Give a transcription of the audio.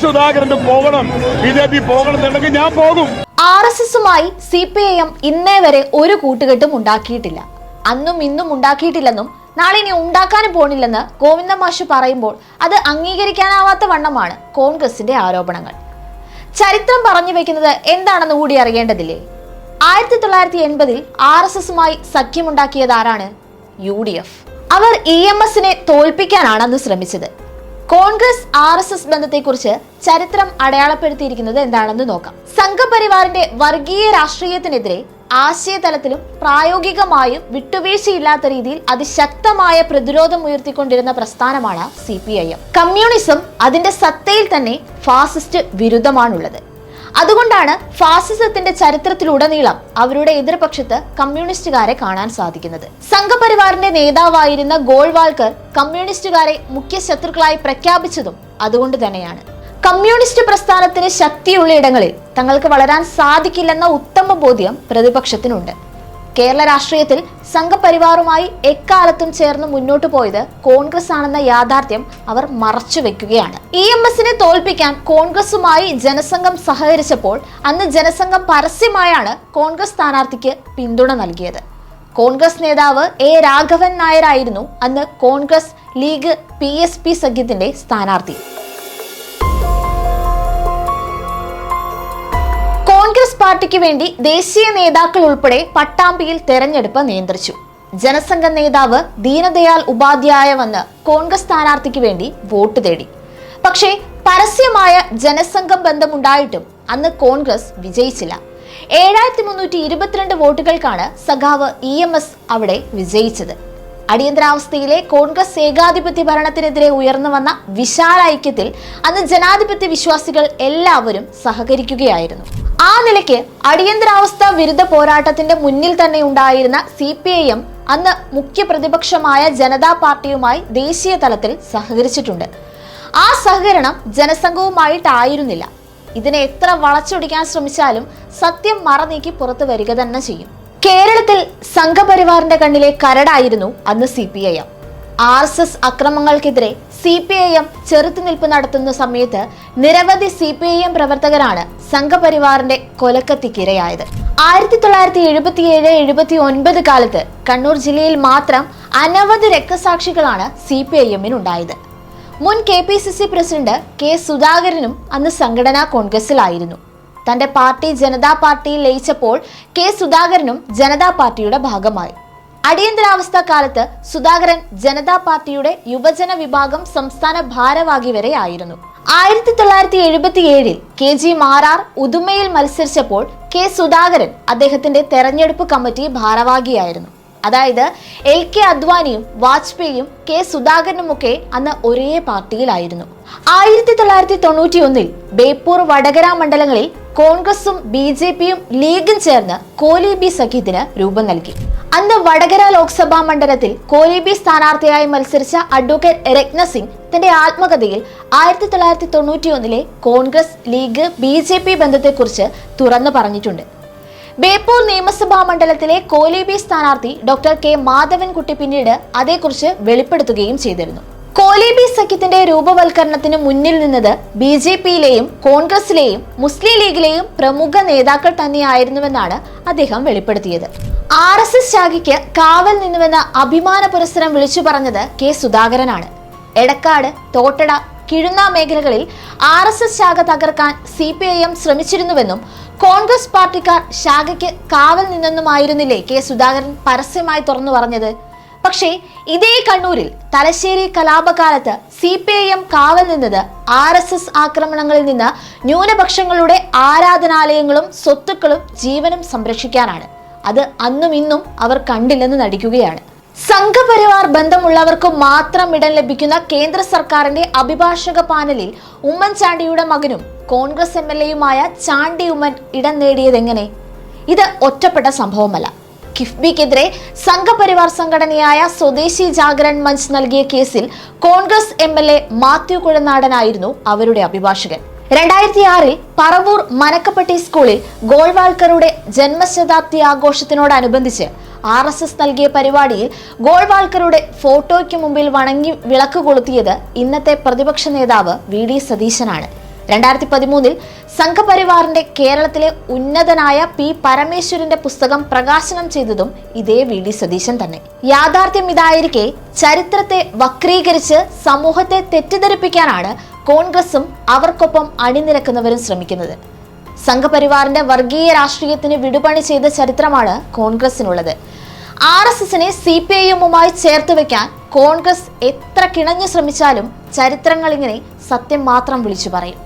സുധാകരന് പോകണം, BJP പോകണമെന്നുണ്ടെങ്കിൽ ഞാൻ പോകും. RSSുമായി CPIM ഇന്നേ വരെ ഒരു കൂട്ടുകെട്ടും ഉണ്ടാക്കിയിട്ടില്ല. അന്നും ഇന്നും ഉണ്ടാക്കിയിട്ടില്ലെന്നും നാളെ ഇനി ഉണ്ടാക്കാനും പോണില്ലെന്ന് ഗോവിന്ദ മാഷ് പറയുമ്പോൾ അത് അംഗീകരിക്കാനാവാത്ത വണ്ണമാണ് കോൺഗ്രസിന്റെ ആരോപണങ്ങൾ. ചരിത്രം പറഞ്ഞു വെക്കുന്നത് എന്താണെന്ന് കൂടി അറിയേണ്ടതില്ലേ? 1980-ൽ RSSുമായി സഖ്യമുണ്ടാക്കിയത് ആരാണ്? UDF. അവർ EMSനെ തോൽപ്പിക്കാനാണ് അന്ന് ശ്രമിച്ചത്. കോൺഗ്രസ് RSS ബന്ധത്തെക്കുറിച്ച് ചരിത്രം അടയാളപ്പെടുത്തിയിരിക്കുന്നത് എന്താണെന്ന് നോക്കാം. സംഘപരിവാറിന്റെ വർഗീയ രാഷ്ട്രീയത്തിനെതിരെ ആശയതലത്തിലും പ്രായോഗികമായും വിട്ടുവീഴ്ചയില്ലാത്ത രീതിയിൽ അതിശക്തമായ പ്രതിരോധം ഉയർത്തിക്കൊണ്ടിരുന്ന പ്രസ്ഥാനമാണ് CPIM. കമ്മ്യൂണിസം അതിന്റെ സത്തയിൽ തന്നെ ഫാസിസ്റ്റ് വിരുദ്ധമാണുള്ളത്. അതുകൊണ്ടാണ് ഫാസിസത്തിന്റെ ചരിത്രത്തിലുടനീളം അവരുടെ എതിർപക്ഷത്ത് കമ്മ്യൂണിസ്റ്റുകാരെ കാണാൻ സാധിക്കുന്നത്. സംഘപരിവാറിന്റെ നേതാവായിരുന്ന ഗോൾവാൾക്കർ കമ്മ്യൂണിസ്റ്റുകാരെ മുഖ്യ ശത്രുക്കളായി പ്രഖ്യാപിച്ചതും അതുകൊണ്ട് തന്നെയാണ്. കമ്മ്യൂണിസ്റ്റ് പ്രസ്ഥാനത്തിന് ശക്തിയുള്ള ഇടങ്ങളിൽ തങ്ങൾക്ക് വളരാൻ സാധിക്കില്ലെന്ന ഉത്തമ ബോധ്യം പ്രതിപക്ഷത്തിനുണ്ട്. കേരള രാഷ്ട്രീയത്തിൽ സംഘപരിവാറുമായി എക്കാലത്തും ചേർന്ന് മുന്നോട്ടു പോയത് കോൺഗ്രസ് ആണെന്ന യാഥാർത്ഥ്യം അവർ മറച്ചുവെക്കുകയാണ്. EMSനെ തോൽപ്പിക്കാൻ കോൺഗ്രസുമായി ജനസംഘം സഹകരിച്ചപ്പോൾ അന്ന് ജനസംഘം പരസ്യമായാണ് കോൺഗ്രസ് സ്ഥാനാർത്ഥിക്ക് പിന്തുണ നൽകിയത്. കോൺഗ്രസ് നേതാവ് A. രാഘവൻ നായരായിരുന്നു അന്ന് കോൺഗ്രസ് ലീഗ് PSP സഖ്യത്തിന്റെ സ്ഥാനാർത്ഥി. കോൺഗ്രസ് പാർട്ടിക്ക് വേണ്ടി ദേശീയ നേതാക്കൾ ഉൾപ്പെടെ പട്ടാമ്പിയിൽ തെരഞ്ഞെടുപ്പ് നിയന്ത്രിച്ചു. ജനസംഘ നേതാവ് ദീനദയാൽ ഉപാധ്യായ വന്ന് കോൺഗ്രസ് സ്ഥാനാർത്ഥിക്ക് വേണ്ടി വോട്ട് തേടി. പക്ഷേ പരസ്യമായ ജനസംഘം ബന്ധമുണ്ടായിട്ടും അന്ന് കോൺഗ്രസ് വിജയിച്ചില്ല. 7322 വോട്ടുകൾക്കാണ് സഖാവ് EMS അവിടെ വിജയിച്ചത്. അടിയന്തരാവസ്ഥയിലെ കോൺഗ്രസ് ഏകാധിപത്യ ഭരണത്തിനെതിരെ ഉയർന്നു വന്ന വിശാല ഐക്യത്തിൽ അന്ന് ജനാധിപത്യ വിശ്വാസികൾ എല്ലാവരും സഹകരിക്കുകയായിരുന്നു. ആ നിലയ്ക്ക് അടിയന്തരാവസ്ഥ വിരുദ്ധ പോരാട്ടത്തിന്റെ മുന്നിൽ തന്നെ ഉണ്ടായിരുന്ന CPIM അന്ന് മുഖ്യ പ്രതിപക്ഷമായ ജനതാ പാർട്ടിയുമായി ദേശീയ തലത്തിൽ സഹകരിച്ചിട്ടുണ്ട്. ആ സഹകരണം ജനസംഘവുമായിട്ടായിരുന്നില്ല. ഇതിനെ എത്ര വളച്ചൊടിക്കാൻ ശ്രമിച്ചാലും സത്യം മറനീക്കി പുറത്തു വരിക തന്നെ ചെയ്യും. കേരളത്തിൽ സംഘപരിവാറിന്റെ കണ്ണിലെ കരടായിരുന്നു അന്ന് CPIM. RSS അക്രമങ്ങൾക്കെതിരെ CPIM ചെറുത്തുനിൽപ്പ് നടത്തുന്ന സമയത്ത് നിരവധി CPIM പ്രവർത്തകരാണ് സംഘപരിവാറിന്റെ കൊലക്കത്തിക്കിരയായത്. 1977-79 കാലത്ത് കണ്ണൂർ ജില്ലയിൽ മാത്രം അനവധി രക്തസാക്ഷികളാണ് CPIMനുണ്ടായത്. മുൻ KPCC പ്രസിഡന്റ് K. സുധാകരനും അന്ന് സംഘടനാ കോൺഗ്രസിലായിരുന്നു. തന്റെ പാർട്ടി ജനതാ പാർട്ടിയിൽ ലയിച്ചപ്പോൾ K. സുധാകരനും ജനതാ പാർട്ടിയുടെ ഭാഗമായി. അടിയന്തരാവസ്ഥ കാലത്ത് സുധാകരൻ ജനതാ പാർട്ടിയുടെ യുവജന വിഭാഗം സംസ്ഥാന ഭാരവാഹി വരെ ആയിരുന്നു. 1977-ൽ KG മാരാർ ഉദുമയിൽ മത്സരിച്ചപ്പോൾ K. സുധാകരൻ അദ്ദേഹത്തിന്റെ തെരഞ്ഞെടുപ്പ് കമ്മിറ്റി ഭാരവാഹിയായിരുന്നു. അതായത് LK അദ്വാനിയും വാജ്പേയിയും K. സുധാകരനുമൊക്കെ അന്ന് ഒരേ പാർട്ടിയിലായിരുന്നു. 1991-ൽ ബേപ്പൂർ വടകര മണ്ഡലങ്ങളിൽ കോൺഗ്രസും BJPയും ലീഗും ചേർന്ന് കോലീബി സഖ്യത്തിന് രൂപം നൽകി. അന്ന് വടകര ലോക്സഭാ മണ്ഡലത്തിൽ കോലീബി സ്ഥാനാർത്ഥിയായി മത്സരിച്ച അഡ്വക്കേറ്റ് രത്നസിംഗ് തന്റെ ആത്മകഥയിൽ 1991-ലെ കോൺഗ്രസ് ലീഗ് BJP ബന്ധത്തെക്കുറിച്ച് തുറന്നു പറഞ്ഞിട്ടുണ്ട്. ബേപ്പൂർ നിയമസഭാ മണ്ഡലത്തിലെ കോലീബി സ്ഥാനാർത്ഥി ഡോക്ടർ K. മാധവൻകുട്ടി പിന്നീട് അതേക്കുറിച്ച് വെളിപ്പെടുത്തുകയും ചെയ്തിരുന്നു. കോലീബി സഖ്യത്തിന്റെ രൂപവൽക്കരണത്തിന് മുന്നിൽ നിന്നത് BJPയിലെയും കോൺഗ്രസിലെയും മുസ്ലിം ലീഗിലെയും പ്രമുഖ നേതാക്കൾ തന്നെയായിരുന്നുവെന്നാണ് അദ്ദേഹം വെളിപ്പെടുത്തിയത്. RSS ശാഖയ്ക്ക് കാവൽ നിന്നുവെന്ന അഭിമാന പുരസ്സരം വിളിച്ചു പറഞ്ഞത് K. സുധാകരനാണ്. എടക്കാട്, തോട്ടട, കിഴുന്ന മേഖലകളിൽ RSS ശാഖ തകർക്കാൻ CPIM ശ്രമിച്ചിരുന്നുവെന്നും കോൺഗ്രസ് പാർട്ടിക്കാർ ശാഖയ്ക്ക് കാവൽ നിന്നെന്നുമായിരുന്നില്ലേ K. സുധാകരൻ പരസ്യമായി തുറന്നു പറഞ്ഞത്. പക്ഷേ ഇതേ കണ്ണൂരിൽ തലശ്ശേരി കലാപകാലത്ത് CPIM കാവൽ നിന്നത് RSS ആക്രമണങ്ങളിൽ നിന്ന് ന്യൂനപക്ഷങ്ങളുടെ ആരാധനാലയങ്ങളും സ്വത്തുക്കളും ജീവനും സംരക്ഷിക്കാനാണ്. അത് അന്നും ഇന്നും അവർ കണ്ടില്ലെന്ന് നടിക്കുകയാണ്. സംഘപരിവാർ ബന്ധമുള്ളവർക്ക് മാത്രം ഇടം ലഭിക്കുന്ന കേന്ദ്ര സർക്കാരിന്റെ അഭിഭാഷക പാനലിൽ ഉമ്മൻചാണ്ടിയുടെ മകനും കോൺഗ്രസ് MLAയുമായ ചാണ്ടി ഉമ്മൻ ഇടം നേടിയതെങ്ങനെ? ഇത് ഒറ്റപ്പെട്ട സംഭവമല്ല. കിഫ്ബിക്കെതിരെ സംഘപരിവാർ സംഘടനയായ സ്വദേശി ജാഗരൺ മഞ്ച് നൽകിയ കേസിൽ കോൺഗ്രസ് MLA മാത്യു കുഴനാടനായിരുന്നു അവരുടെ അഭിഭാഷകൻ. 2006-ൽ പറവൂർ മനക്കപ്പട്ടി സ്കൂളിൽ ഗോൾവാൾക്കറുടെ ജന്മശതാബ്ദി ആഘോഷത്തിനോടനുബന്ധിച്ച് RSS നൽകിയ പരിപാടിയിൽ ഗോൾവാൾക്കറുടെ ഫോട്ടോയ്ക്ക് മുമ്പിൽ വണങ്ങി വിളക്ക് കൊളുത്തിയത് ഇന്നത്തെ പ്രതിപക്ഷ നേതാവ് VD സതീശനാണ്. 2013 സംഘപരിവാറിന്റെ കേരളത്തിലെ ഉന്നതനായ പി പരമേശ്വരന്റെ പുസ്തകം പ്രകാശനം ചെയ്തതും ഇതേ വി.ഡി. സതീശൻ തന്നെ. യാഥാർത്ഥ്യം ഇതായിരിക്കെ ചരിത്രത്തെ വക്രീകരിച്ച് സമൂഹത്തെ തെറ്റിദ്ധരിപ്പിക്കാനാണ് കോൺഗ്രസും അവർക്കൊപ്പം അണിനിരക്കുന്നവരും ശ്രമിക്കുന്നത്. സംഘപരിവാറിന്റെ വർഗീയ രാഷ്ട്രീയത്തിന് വിടുപണി ചെയ്ത ചരിത്രമാണ് കോൺഗ്രസിനുള്ളത്. RSSനെ CPIഎമ്മുമായി ചേർത്ത് വെക്കാൻ കോൺഗ്രസ് എത്ര കിണഞ്ഞു ശ്രമിച്ചാലും ചരിത്രങ്ങൾ ഇങ്ങനെ സത്യം മാത്രം വിളിച്ചു പറയും.